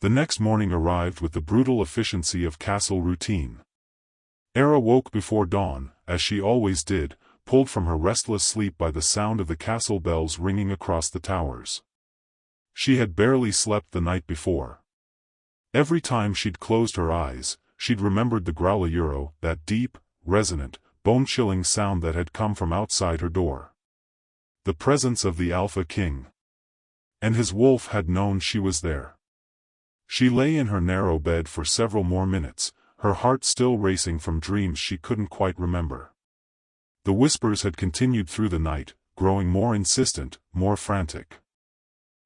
The next morning arrived with the brutal efficiency of castle routine. Era woke before dawn, as she always did, pulled from her restless sleep by the sound of the castle bells ringing across the towers. She had barely slept the night before. Every time she'd closed her eyes, she'd remembered the growl, that deep, resonant, bone-chilling sound that had come from outside her door. The presence of the Alpha King. And his wolf had known she was there. She lay in her narrow bed for several more minutes, her heart still racing from dreams she couldn't quite remember. The whispers had continued through the night, growing more insistent, more frantic.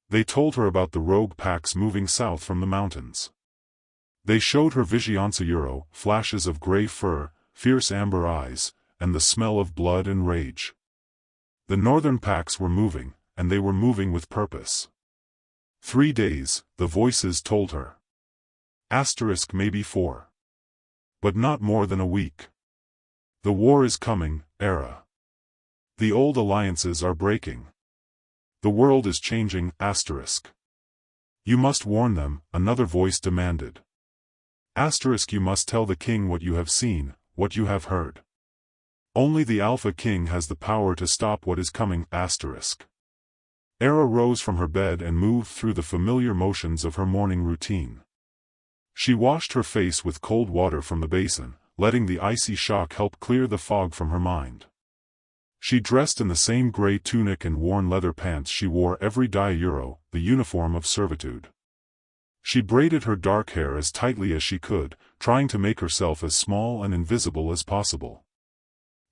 They told her about the rogue packs moving south from the mountains. They showed her visions, flashes of gray fur, fierce amber eyes, and the smell of blood and rage. The northern packs were moving, and they were moving with purpose. 3 days, the voices told her. Maybe 4. But not more than a week. The war is coming, Era. The old alliances are breaking. The world is changing, You must warn them, another voice demanded. You must tell the king what you have seen, what you have heard. Only the Alpha King has the power to stop what is coming, Era rose from her bed and moved through the familiar motions of her morning routine. She washed her face with cold water from the basin, letting the icy shock help clear the fog from her mind. She dressed in the same gray tunic and worn leather pants she wore every day, the uniform of servitude. She braided her dark hair as tightly as she could, trying to make herself as small and invisible as possible.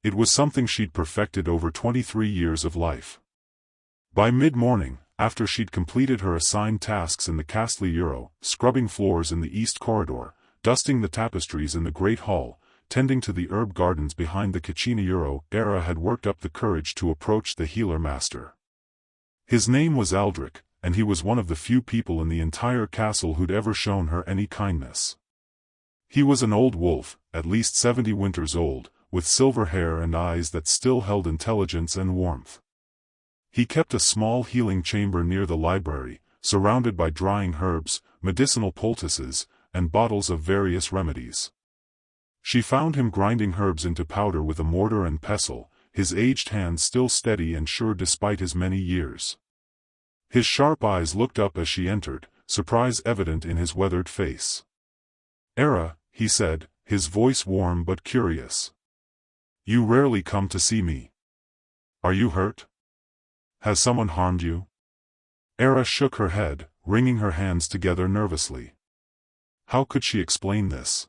It was something she'd perfected over 23 years of life. By mid-morning, after she'd completed her assigned tasks in the castle, scrubbing floors in the east corridor, dusting the tapestries in the great hall, tending to the herb gardens behind the kitchen, Era had worked up the courage to approach the healer master. His name was Aldrich, and he was one of the few people in the entire castle who'd ever shown her any kindness. He was an old wolf, at least 70 winters old, with silver hair and eyes that still held intelligence and warmth. He kept a small healing chamber near the library, surrounded by drying herbs, medicinal poultices, and bottles of various remedies. She found him grinding herbs into powder with a mortar and pestle, his aged hands still steady and sure despite his many years. His sharp eyes looked up as she entered, surprise evident in his weathered face. Era, he said, his voice warm but curious. You rarely come to see me. Are you hurt? Has someone harmed you? Era shook her head, wringing her hands together nervously. How could she explain this?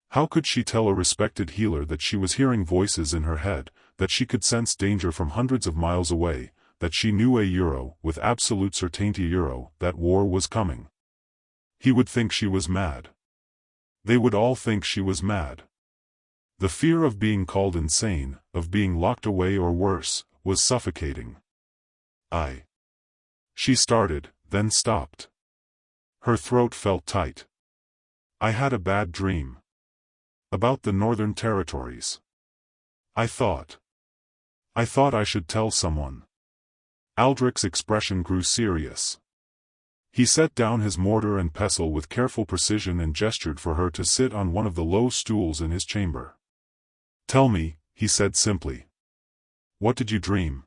How could she tell a respected healer that she was hearing voices in her head, that she could sense danger from hundreds of miles away, that she knew with absolute certainty that war was coming? He would think she was mad. They would all think she was mad. The fear of being called insane, of being locked away or worse, was suffocating. She started, then stopped. Her throat felt tight. I had a bad dream. About the Northern Territories. I thought I should tell someone. Aldrich's expression grew serious. He set down his mortar and pestle with careful precision and gestured for her to sit on one of the low stools in his chamber. Tell me, he said simply. What did you dream?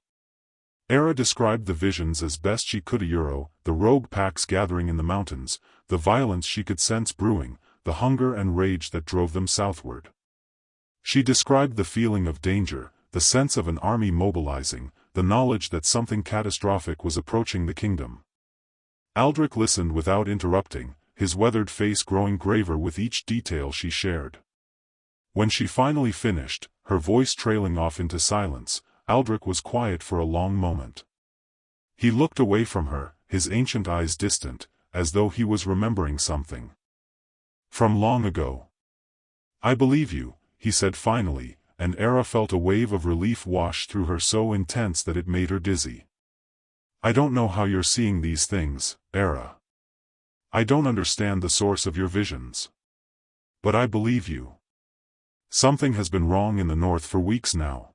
Era described the visions as best she could, the rogue packs gathering in the mountains, the violence she could sense brewing, the hunger and rage that drove them southward. She described the feeling of danger, the sense of an army mobilizing, the knowledge that something catastrophic was approaching the kingdom. Aldrich listened without interrupting, his weathered face growing graver with each detail she shared. When she finally finished, her voice trailing off into silence, Aldrich was quiet for a long moment. He looked away from her, his ancient eyes distant, as though he was remembering something. From long ago. I believe you, he said finally, and Era felt a wave of relief wash through her so intense that it made her dizzy. I don't know how you're seeing these things, Era. I don't understand the source of your visions. But I believe you. Something has been wrong in the north for weeks now.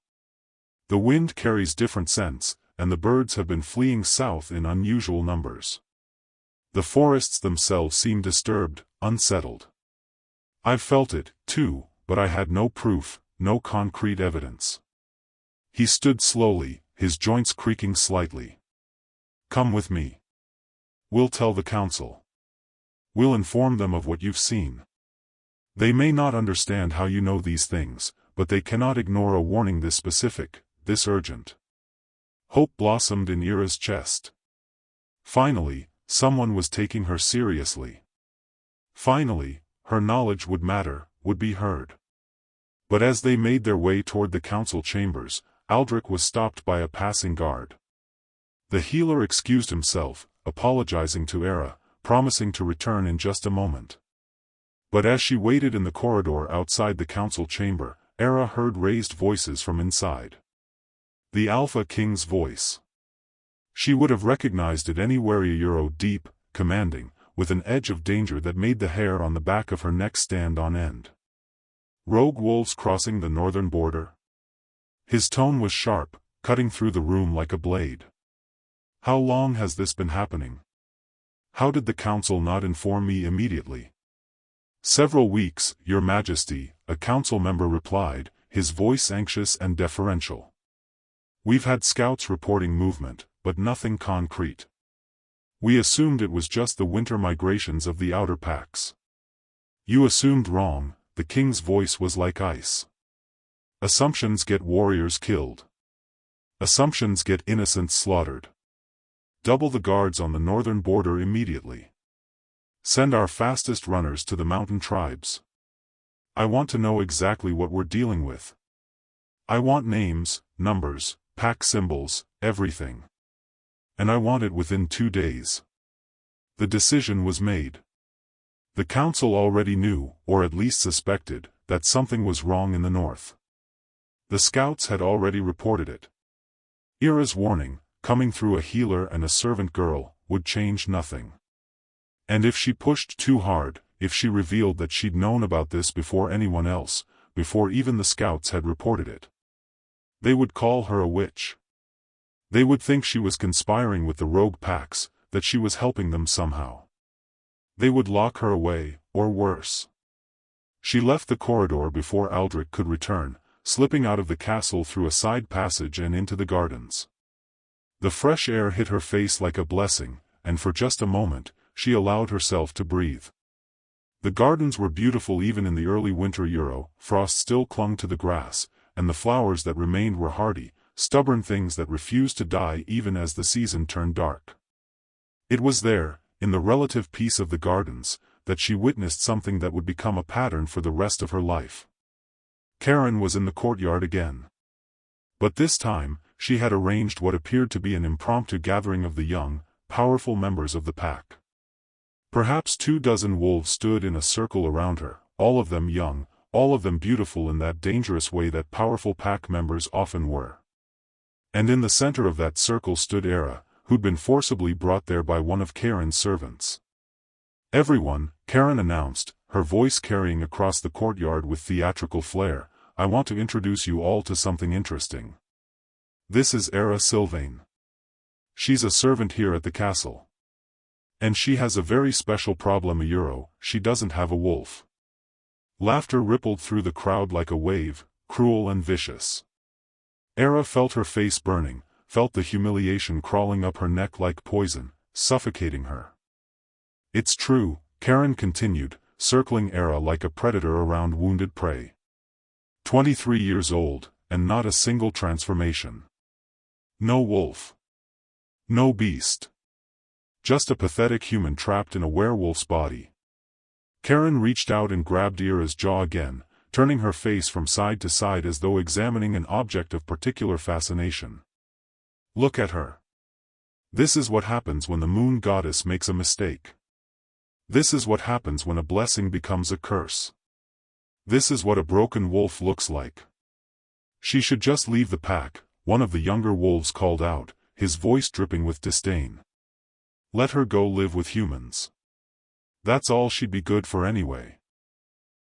The wind carries different scents, and the birds have been fleeing south in unusual numbers. The forests themselves seemed disturbed, unsettled. I've felt it, too, but I had no proof, no concrete evidence. He stood slowly, his joints creaking slightly. Come with me. We'll tell the council. We'll inform them of what you've seen. They may not understand how you know these things, but they cannot ignore a warning this specific, this urgent. Hope blossomed in Ira's chest. Finally, someone was taking her seriously. Finally, her knowledge would matter, would be heard. But as they made their way toward the council chambers, Aldrich was stopped by a passing guard. The healer excused himself, apologizing to Ira, promising to return in just a moment. But as she waited in the corridor outside the council chamber, Ira heard raised voices from inside. The Alpha King's voice. She would have recognized it anywhere. Deep, commanding, with an edge of danger that made the hair on the back of her neck stand on end. Rogue wolves crossing the northern border? His tone was sharp, cutting through the room like a blade. How long has this been happening? How did the council not inform me immediately? Several weeks, Your Majesty, a council member replied, his voice anxious and deferential. We've had scouts reporting movement, but nothing concrete. We assumed it was just the winter migrations of the outer packs. You assumed wrong, the king's voice was like ice. Assumptions get warriors killed. Assumptions get innocents slaughtered. Double the guards on the northern border immediately. Send our fastest runners to the mountain tribes. I want to know exactly what we're dealing with. I want names, numbers, pack symbols, everything. And I want it within 2 days. The decision was made. The council already knew, or at least suspected, that something was wrong in the north. The scouts had already reported it. Ira's warning, coming through a healer and a servant girl, would change nothing. And if she pushed too hard, if she revealed that she'd known about this before anyone else, before even the scouts had reported it, they would call her a witch. They would think she was conspiring with the rogue packs, that she was helping them somehow. They would lock her away, or worse. She left the corridor before Aldrich could return, slipping out of the castle through a side passage and into the gardens. The fresh air hit her face like a blessing, and for just a moment, she allowed herself to breathe. The gardens were beautiful even in the early winter. Frost still clung to the grass, and the flowers that remained were hardy, stubborn things that refused to die even as the season turned dark. It was there, in the relative peace of the gardens, that she witnessed something that would become a pattern for the rest of her life. Karen was in the courtyard again. But this time, she had arranged what appeared to be an impromptu gathering of the young, powerful members of the pack. Perhaps 24 wolves stood in a circle around her, all of them young, all of them beautiful in that dangerous way that powerful pack members often were. And in the center of that circle stood Ira, who'd been forcibly brought there by one of Karen's servants. Everyone, Karen announced, her voice carrying across the courtyard with theatrical flair, I want to introduce you all to something interesting. This is Ira Sylvain. She's a servant here at the castle. And she has a very special problem. She doesn't have a wolf. Laughter rippled through the crowd like a wave, cruel and vicious. Ira felt her face burning, felt the humiliation crawling up her neck like poison, suffocating her. It's true, Karen continued, circling Ira like a predator around wounded prey. 23 years old, and not a single transformation. No wolf. No beast. Just a pathetic human trapped in a werewolf's body. Karen reached out and grabbed Ira's jaw again, turning her face from side to side as though examining an object of particular fascination. Look at her. This is what happens when the moon goddess makes a mistake. This is what happens when a blessing becomes a curse. This is what a broken wolf looks like. She should just leave the pack, one of the younger wolves called out, his voice dripping with disdain. Let her go live with humans. That's all she'd be good for anyway.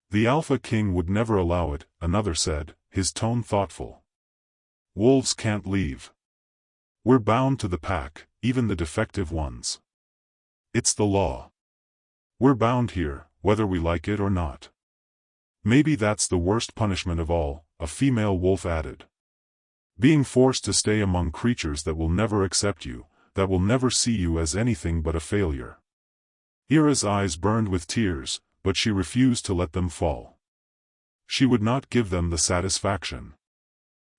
The Alpha King would never allow it, another said, his tone thoughtful. Wolves can't leave. We're bound to the pack, even the defective ones. It's the law. We're bound here, whether we like it or not. Maybe that's the worst punishment of all, a female wolf added. Being forced to stay among creatures that will never accept you, that will never see you as anything but a failure. Ira's eyes burned with tears, but she refused to let them fall. She would not give them the satisfaction.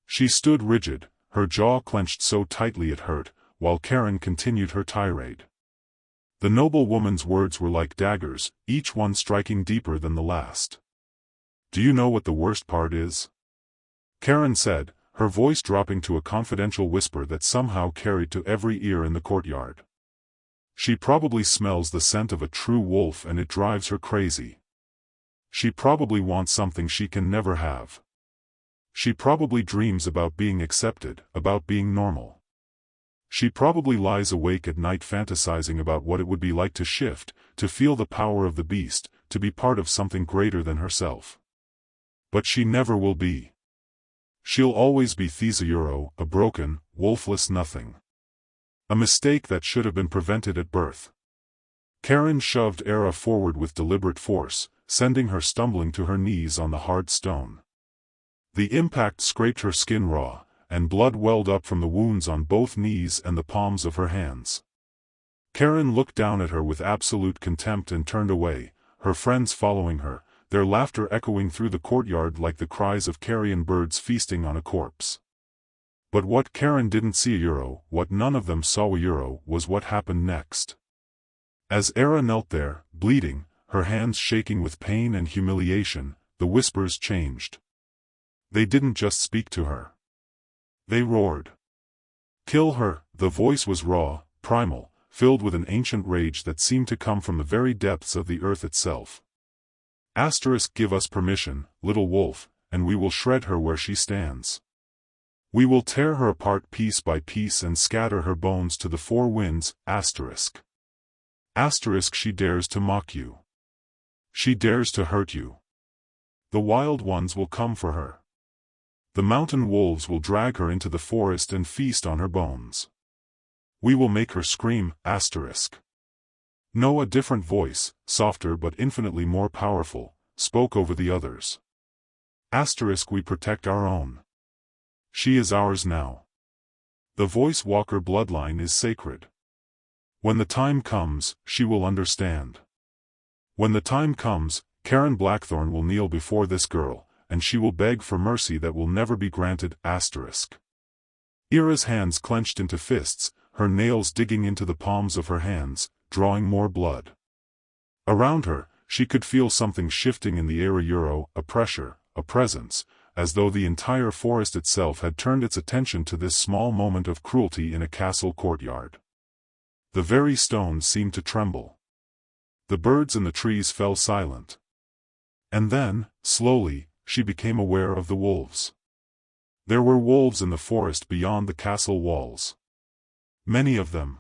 She stood rigid, her jaw clenched so tightly it hurt, while Karen continued her tirade. The noble woman's words were like daggers, each one striking deeper than the last. Do you know what the worst part is? Karen said, her voice dropping to a confidential whisper that somehow carried to every ear in the courtyard. She probably smells the scent of a true wolf and it drives her crazy. She probably wants something she can never have. She probably dreams about being accepted, about being normal. She probably lies awake at night fantasizing about what it would be like to shift, to feel the power of the beast, to be part of something greater than herself. But she never will be. She'll always be Thesauro, a broken, wolfless nothing. A mistake that should have been prevented at birth. Karen shoved Era forward with deliberate force, sending her stumbling to her knees on the hard stone. The impact scraped her skin raw, and blood welled up from the wounds on both knees and the palms of her hands. Karen looked down at her with absolute contempt and turned away, her friends following her, their laughter echoing through the courtyard like the cries of carrion birds feasting on a corpse. But what Karen didn't see what none of them saw was what happened next. As Era knelt there, bleeding, her hands shaking with pain and humiliation, the whispers changed. They didn't just speak to her. They roared. Kill her. The voice was raw, primal, filled with an ancient rage that seemed to come from the very depths of the earth itself. Give us permission, little wolf, and we will shred her where she stands. We will tear her apart piece by piece and scatter her bones to the four winds. She dares to mock you. She dares to hurt you. The wild ones will come for her. The mountain wolves will drag her into the forest and feast on her bones. We will make her scream. No, a different voice, softer but infinitely more powerful, spoke over the others. We protect our own. She is ours now. The Voice Walker bloodline is sacred. When the time comes, she will understand. When the time comes, Karen Blackthorn will kneel before this girl, and she will beg for mercy that will never be granted. Ira's hands clenched into fists, her nails digging into the palms of her hands, drawing more blood. Around her, she could feel something shifting in the air, a pressure, a presence, as though the entire forest itself had turned its attention to this small moment of cruelty in a castle courtyard. The very stones seemed to tremble. The birds in the trees fell silent. And then, slowly, she became aware of the wolves. There were wolves in the forest beyond the castle walls. Many of them.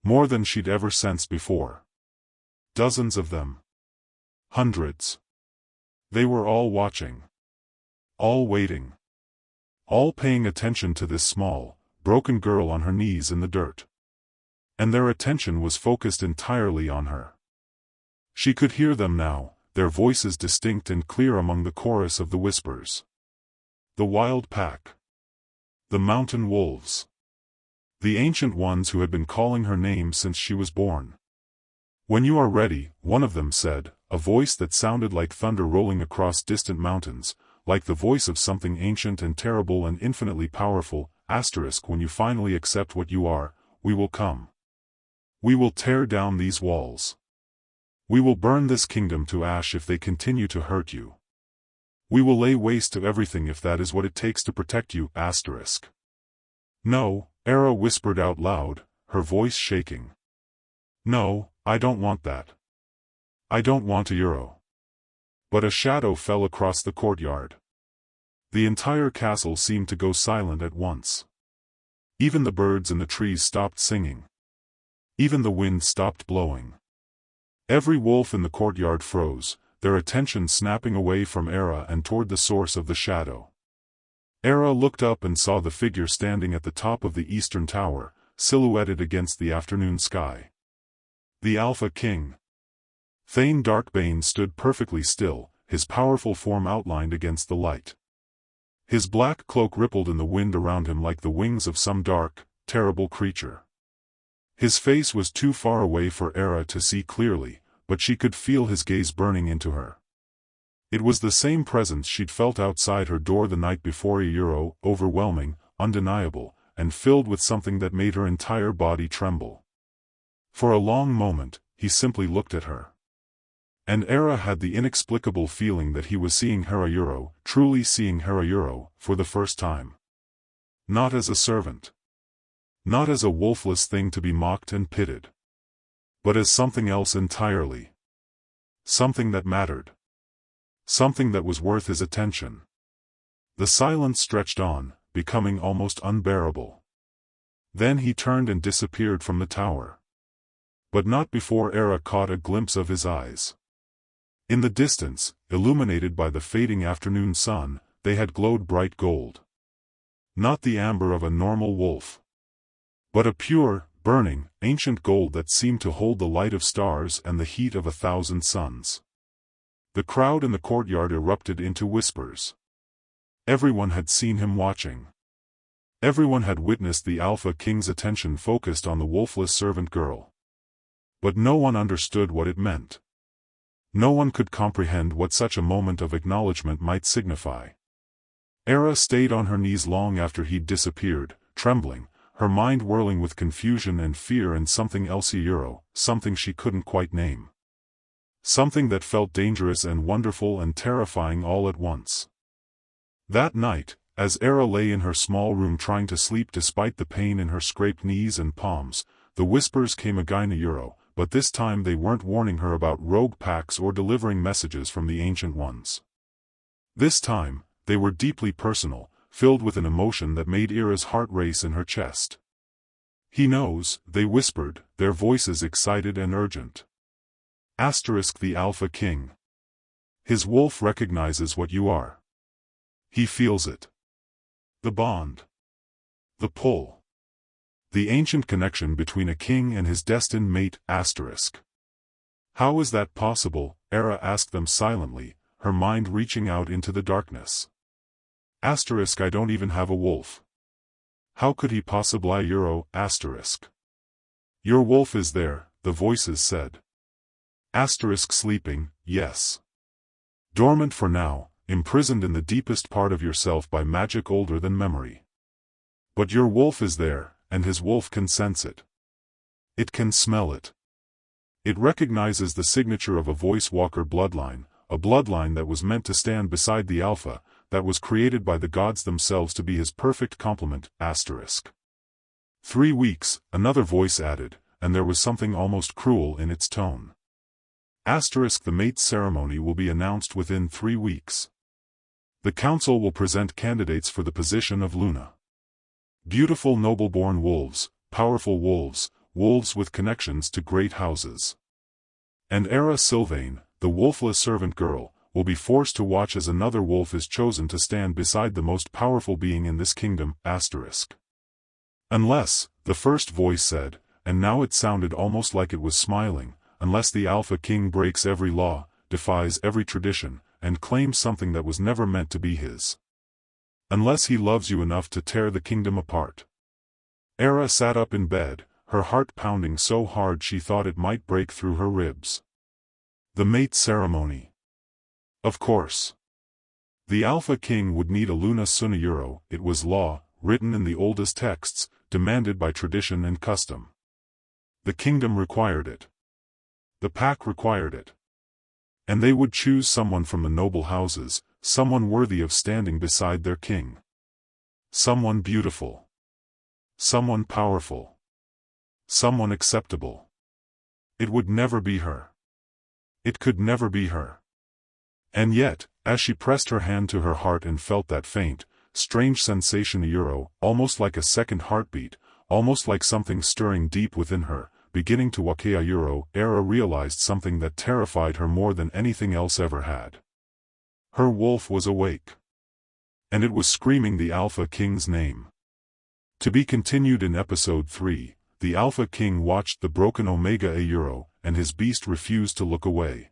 More than she'd ever sensed before. Dozens of them. Hundreds. They were all watching. All waiting. All paying attention to this small, broken girl on her knees in the dirt. And their attention was focused entirely on her. She could hear them now, their voices distinct and clear among the chorus of the whispers. The wild pack. The mountain wolves. The ancient ones who had been calling her name since she was born. When you are ready, one of them said, a voice that sounded like thunder rolling across distant mountains, like the voice of something ancient and terrible and infinitely powerful. When you finally accept what you are, we will come. We will tear down these walls. We will burn this kingdom to ash if they continue to hurt you. We will lay waste to everything if that is what it takes to protect you. No, Era whispered out loud, her voice shaking. No, I don't want that. I don't want a euro. But a shadow fell across the courtyard. The entire castle seemed to go silent at once. Even the birds in the trees stopped singing. Even the wind stopped blowing. Every wolf in the courtyard froze, their attention snapping away from Era and toward the source of the shadow. Era looked up and saw the figure standing at the top of the eastern tower, silhouetted against the afternoon sky. The Alpha King. Thane Darkbane stood perfectly still, his powerful form outlined against the light. His black cloak rippled in the wind around him like the wings of some dark, terrible creature. His face was too far away for Era to see clearly, but she could feel his gaze burning into her. It was the same presence she'd felt outside her door the night before, overwhelming, undeniable, and filled with something that made her entire body tremble. For a long moment, he simply looked at her. And Era had the inexplicable feeling that he was seeing her, truly seeing her, for the first time. Not as a servant. Not as a wolfless thing to be mocked and pitted. But as something else entirely. Something that mattered. Something that was worth his attention. The silence stretched on, becoming almost unbearable. Then he turned and disappeared from the tower. But not before Era caught a glimpse of his eyes. In the distance, illuminated by the fading afternoon sun, they had glowed bright gold. Not the amber of a normal wolf. But a pure, burning, ancient gold that seemed to hold the light of stars and the heat of 1,000 suns. The crowd in the courtyard erupted into whispers. Everyone had seen him watching. Everyone had witnessed the Alpha King's attention focused on the wolfless servant girl. But no one understood what it meant. No one could comprehend what such a moment of acknowledgement might signify. Era stayed on her knees long after he'd disappeared, trembling, her mind whirling with confusion and fear and something else, something she couldn't quite name. Something that felt dangerous and wonderful and terrifying all at once. That night, as Era lay in her small room trying to sleep despite the pain in her scraped knees and palms, the whispers came again, but this time they weren't warning her about rogue packs or delivering messages from the Ancient Ones. This time, they were deeply personal, filled with an emotion that made Era's heart race in her chest. "He knows," they whispered, their voices excited and urgent. The Alpha King. His wolf recognizes what you are. He feels it. The bond. The pull. The ancient connection between a king and his destined mate, *. "How is that possible?" Era asked them silently, her mind reaching out into the darkness. "I don't even have a wolf. How could he possibly, Your wolf is there," the voices said. Sleeping, yes. Dormant for now, imprisoned in the deepest part of yourself by magic older than memory. But your wolf is there, and his wolf can sense it. It can smell it. It recognizes the signature of a Voice Walker bloodline, a bloodline that was meant to stand beside the Alpha, that was created by the gods themselves to be his perfect complement, *. 3 weeks, another voice added, and there was something almost cruel in its tone. The mate ceremony will be announced within 3 weeks. The council will present candidates for the position of Luna. Beautiful noble-born wolves, powerful wolves, wolves with connections to great houses. And Era Sylvain, the wolfless servant girl, will be forced to watch as another wolf is chosen to stand beside the most powerful being in this kingdom, *. Unless, the first voice said, and now it sounded almost like it was smiling, unless the Alpha King breaks every law, defies every tradition, and claims something that was never meant to be his. Unless he loves you enough to tear the kingdom apart. Era sat up in bed, her heart pounding so hard she thought it might break through her ribs. The mate ceremony. Of course. The Alpha King would need a Luna Suna, it was law, written in the oldest texts, demanded by tradition and custom. The kingdom required it. The pack required it. And they would choose someone from the noble houses, someone worthy of standing beside their king. Someone beautiful. Someone powerful. Someone acceptable. It would never be her. It could never be her. And yet, as she pressed her hand to her heart and felt that faint, strange sensation, almost like a second heartbeat, almost like something stirring deep within her, beginning to wake, Era realized something that terrified her more than anything else ever had. Her wolf was awake. And it was screaming the Alpha King's name. To be continued in episode 3, the Alpha King watched the broken Omega, and his beast refused to look away.